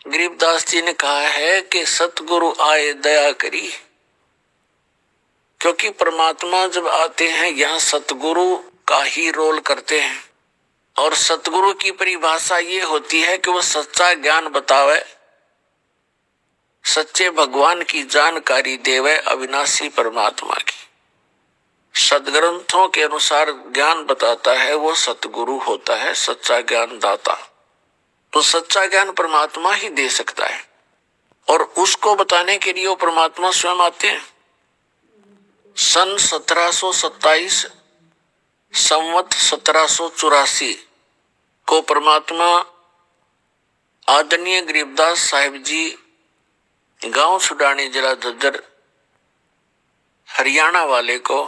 गरीबदास जी ने कहा है कि सतगुरु आए दया करी, क्योंकि परमात्मा जब आते हैं यहाँ सतगुरु का ही रोल करते हैं। और सतगुरु की परिभाषा ये होती है कि वो सच्चा ज्ञान बतावे, सच्चे भगवान की जानकारी देवे, अविनाशी परमात्मा की सदग्रंथों के अनुसार ज्ञान बताता है, वो सतगुरु होता है, सच्चा ज्ञान दाता। तो सच्चा ज्ञान परमात्मा ही दे सकता है, और उसको बताने के लिए वो परमात्मा स्वयं आते हैं। सन 1727 संवत 1784 को परमात्मा आदरणीय गरीबदास साहिब जी गांव छुडानी जिला झज्जर हरियाणा वाले को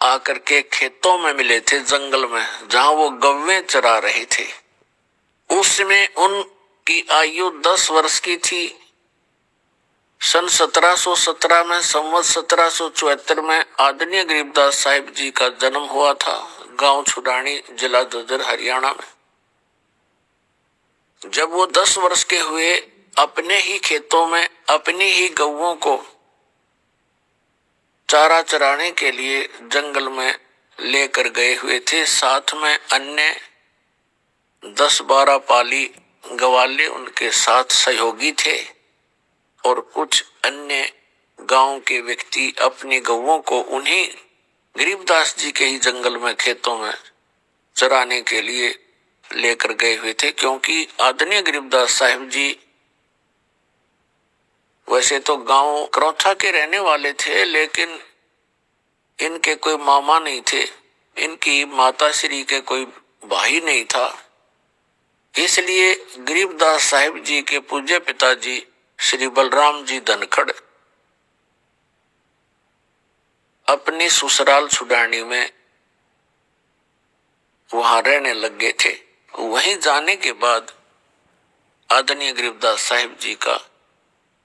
आकर के खेतों में मिले थे, जंगल में, जहां वो गव्वे चरा रहे थे। उसमें उनकी आयु 10 वर्ष की थी। सन 1717 में संवत 1774 में आदरणीय गरीबदास साहिब जी का जन्म हुआ था गांव छुडानी जिला झज्जर हरियाणा में। जब वो 10 वर्ष के हुए, अपने ही खेतों में अपनी ही गौओं को चारा चराने के लिए जंगल में लेकर गए हुए थे। साथ में अन्य 10-12 पाली गवाले उनके साथ सहयोगी थे, और कुछ अन्य गांव के व्यक्ति अपनी गौओं को उन्हीं गरीबदास जी के ही जंगल में खेतों में चराने के लिए लेकर गए हुए थे। क्योंकि आदरणीय गरीबदास साहिब जी वैसे तो गांव करौथा के रहने वाले थे, लेकिन इनके कोई मामा नहीं थे, इनकी माता श्री के कोई भाई नहीं था। इसलिए गरीबदास साहिब जी के पूज्य पिताजी श्री बलराम जी धनखड़ अपनी ससुराल छुडानी में वहां रहने लग गए थे। वहीं जाने के बाद आदरणीय गरीबदास साहिब जी का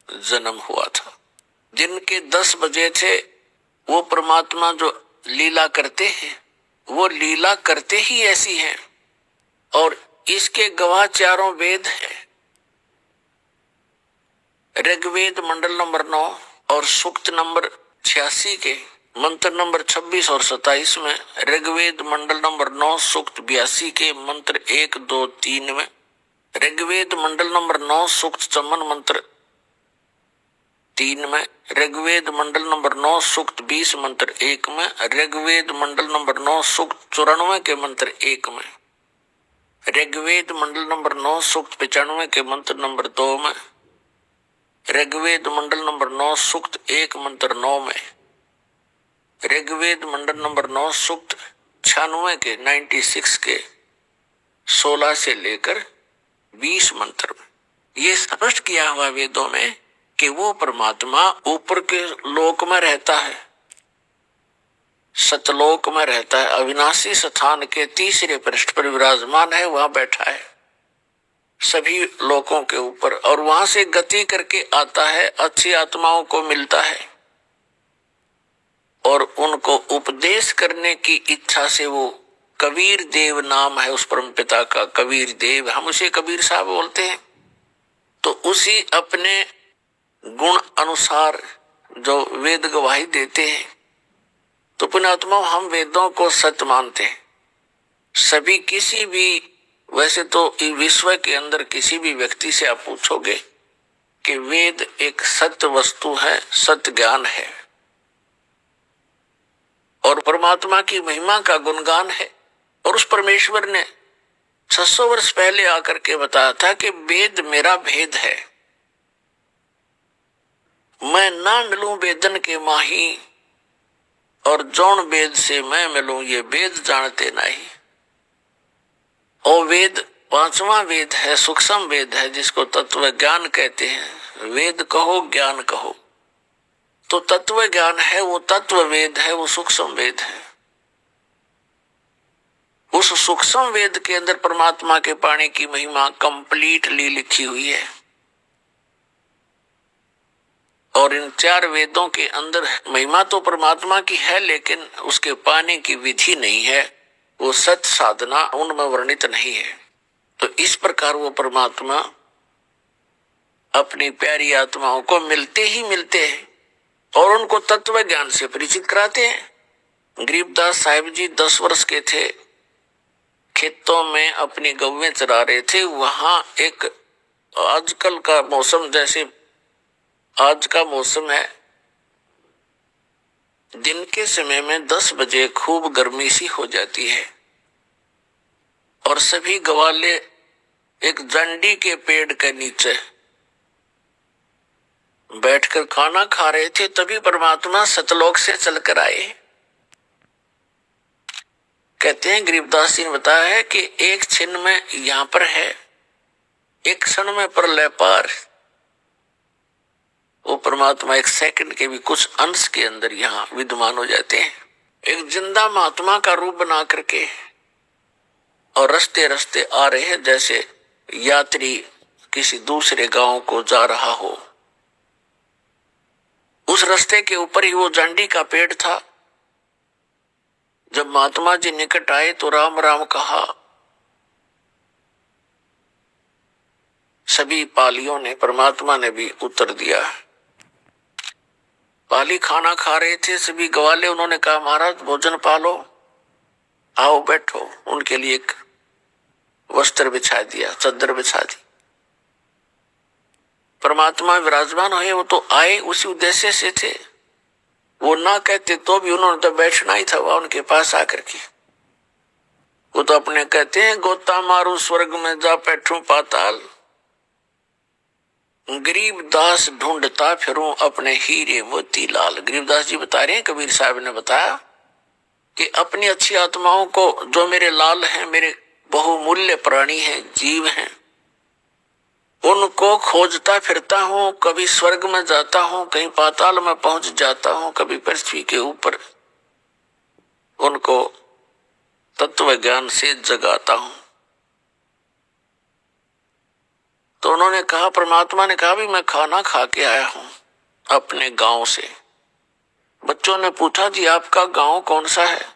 जन्म हुआ था। दिन के 10 बजे थे। वो परमात्मा जो लीला करते हैं, वो लीला करते ही ऐसी है, और इसके गवाह चारों वेद है। ऋग्वेद मंडल नंबर 9 और सूक्त नंबर 86 के मंत्र नंबर 26 और 27 में, ऋग्वेद मंडल नंबर 9 सूक्त 82 के मंत्र 1, 2, 3 में, ऋग्वेद मंडल नंबर 9 सूक्त 54 मंत्र 3 में, ऋग्वेद मंडल नंबर 9 सूक्त 20 मंत्र 1 में, ऋग्वेद मंडल नंबर 9 सूक्त 94 के मंत्र 1 में, ऋग्वेद मंडल नंबर 9 सूक्त 95 के मंत्र नंबर 2 में, ऋग्वेद मंडल नंबर 9 सूक्त 1 मंत्र 9 में, ऋग्वेद मंडल नंबर 9 सूक्त 96 के 96 के 16 से लेकर 20 मंत्र में। ये स्पष्ट किया हुआ वेदों में कि वो परमात्मा ऊपर के लोक में रहता है, सतलोक में रहता है, अविनाशी स्थान के तीसरे पृष्ठ पर विराजमान है, वहां बैठा है सभी लोकों के ऊपर, और वहां से गति करके आता है, अच्छी आत्माओं को मिलता है, और उनको उपदेश करने की इच्छा से वो कबीर देव नाम है उस परम पिता का, कबीर देव, हम उसे कबीर साहब बोलते हैं। तो उसी अपने गुण अनुसार जो वेद गवाही देते हैं, तो पुण्यात्मा हम वेदों को सत्य मानते हैं। सभी किसी भी, वैसे तो विश्व के अंदर किसी भी व्यक्ति से आप पूछोगे कि वेद एक सत्य वस्तु है, सत्य ज्ञान है, और परमात्मा की महिमा का गुणगान है। और उस परमेश्वर ने 600 वर्ष पहले आकर के बताया था कि वेद मेरा भेद है, मैं ना मिलूं वेदन के माही, और जौन वेद से मैं मिलूं ये वेद जानते नहीं। और वेद 5वां वेद है, सूक्ष्म वेद है, जिसको तत्व ज्ञान कहते हैं। वेद कहो ज्ञान कहो, तो तत्व ज्ञान है, वो तत्व वेद है, वो सूक्ष्म वेद है। उस सूक्ष्म वेद के अंदर परमात्मा के पाने की महिमा कंप्लीटली लिखी हुई है, और इन 4 वेदों के अंदर महिमा तो परमात्मा की है, लेकिन उसके पाने की विधि नहीं है, वो सत्य साधना उनमें वर्णित नहीं है। तो इस प्रकार प्रकार वो परमात्मा अपनी प्यारी आत्माओं को मिलते ही मिलते हैं और उनको तत्व ज्ञान से परिचित कराते हैं। गरीबदास साहिब जी 10 वर्ष के थे, खेतों में अपनी गौवें चरा रहे थे। वहां एक आजकल का मौसम, जैसे आज का मौसम है, दिन के समय में 10 बजे खूब गर्मी सी हो जाती है और सभी गवाले एक जंडी के पेड़ के नीचे बैठकर खाना खा रहे थे। तभी परमात्मा सतलोक से चलकर आए। कहते हैं गरीबदास जी ने बताया है कि एक क्षण में यहां पर है, एक क्षण में प्रलय पार। वो परमात्मा एक सेकंड के भी कुछ अंश के अंदर यहां विद्यमान हो जाते हैं। एक जिंदा महात्मा का रूप बना करके और रस्ते रस्ते आ रहे हैं, जैसे यात्री किसी दूसरे गांव को जा रहा हो। उस रास्ते के ऊपर ही वो जांडी का पेड़ था। जब महात्मा जी निकट आए तो राम राम कहा। सभी पालियों ने, परमात्मा ने भी उत्तर दिया। पाली खाना खा रहे थे, सभी गवाले, उन्होंने कहा महाराज भोजन पालो, आओ बैठो। उनके लिए एक वस्त्र बिछा दिया, चादर बिछा दी। परमात्मा विराजमान हुए। वो तो आए उसी उद्देश्य से थे, वो ना कहते तो भी उन्होंने तो बैठना ही था वहां उनके पास आकर के। वो तो अपने कहते हैं गोता मारू स्वर्ग में जा बैठूं पाताल, गरीबदास ढूंढता फिरूं अपने हीरे मोती लाल। गरीबदास जी बता रहे हैं, कबीर साहब ने बताया कि अपनी अच्छी आत्माओं को, जो मेरे लाल हैं, मेरे बहुमूल्य प्राणी हैं, जीव हैं, उनको खोजता फिरता हूं। कभी स्वर्ग में जाता हूं, कहीं पाताल में पहुंच जाता हूं, कभी पृथ्वी के ऊपर उनको तत्व ज्ञान से जगाता हूं। तो उन्होंने कहा, परमात्मा ने कहा भी मैं खाना खा के आया हूं अपने गांव से। बच्चों ने पूछा जी आपका गांव कौन सा है,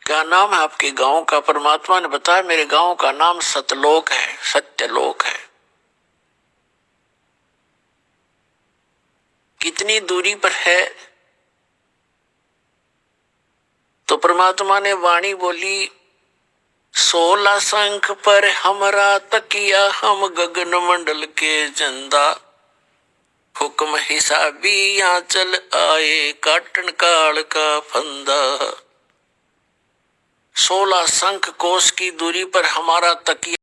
क्या नाम है आपके गांव का? परमात्मा ने बताया मेरे गांव का नाम सतलोक है, सत्यलोक है। कितनी दूरी पर है? तो परमात्मा ने वाणी बोली, 16 शंख पर हमरा तकिया, हम गगन मंडल के चंदा, हुक्म हिसाबी यहाँ चल आए, काटन काल का फंदा। 16 शंख कोस की दूरी पर हमारा तकिया